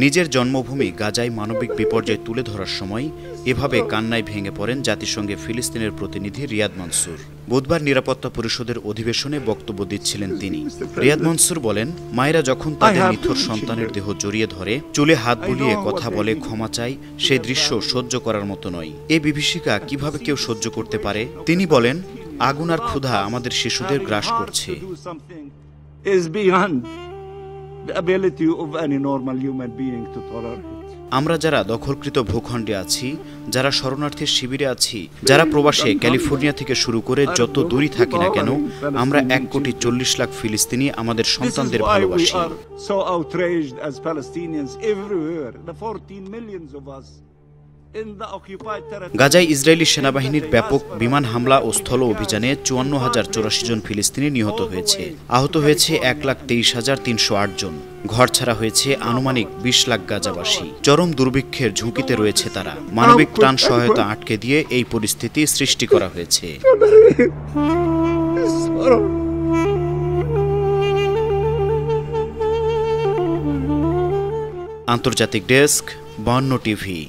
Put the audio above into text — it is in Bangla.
নিজের জন্মভূমি গাজায় মানবিক বিপর্যয় তুলে ধরার সময় এভাবে কান্নায় ভেঙে পড়েন জাতিসংঘে ফিলিস্তিনের প্রতিনিধি রিয়াদ মনসুর। বুধবার নিরাপত্তা পরিষদের অধিবেশনে বক্তব্য দিচ্ছিলেন তিনি। রিয়াদ মনসুর বলেন, মায়েরা যখন তাদের নিথর সন্তানের দেহ জড়িয়ে ধরে, চুলে হাত বুলিয়ে কথা বলে ক্ষমা চায়, সেই দৃশ্য সহ্য করার মতো নয়। এই বিভীষিকা কিভাবে কেউ সহ্য করতে পারে? তিনি বলেন, আগুন আর ক্ষুধা আমাদের শিশুদের গ্রাস করছে। আমরা যারা দখলকৃত ভূখণ্ডে আছি, যারা শরণার্থীর শিবিরে আছি, যারা প্রবাসে ক্যালিফোর্নিয়া থেকে শুরু করে যত দূরই থাকি না কেন, আমরা 1,40,00,000 ফিলিস্তিনি আমাদের সন্তানদের ভালোবাসি। গাজায় ইসরায়েলি সেনাবাহিনীর ব্যাপক বিমান হামলা ও স্থল অভিযানে 54,084 জন ফিলিস্তিনি নিহত হয়েছে। আহত হয়েছে 1,23,308 জন। ঘরছাড়া হয়েছে আনুমানিক 20 লাখ গাজাবাসী। চরম দুর্ভিক্ষের ঝুঁকিতে রয়েছে তারা। মানবিক ত্রাণ সহায়তা আটকে দিয়ে এই পরিস্থিতি সৃষ্টি করা হয়েছে। আন্তর্জাতিক ডেস্ক, 52 টিভি।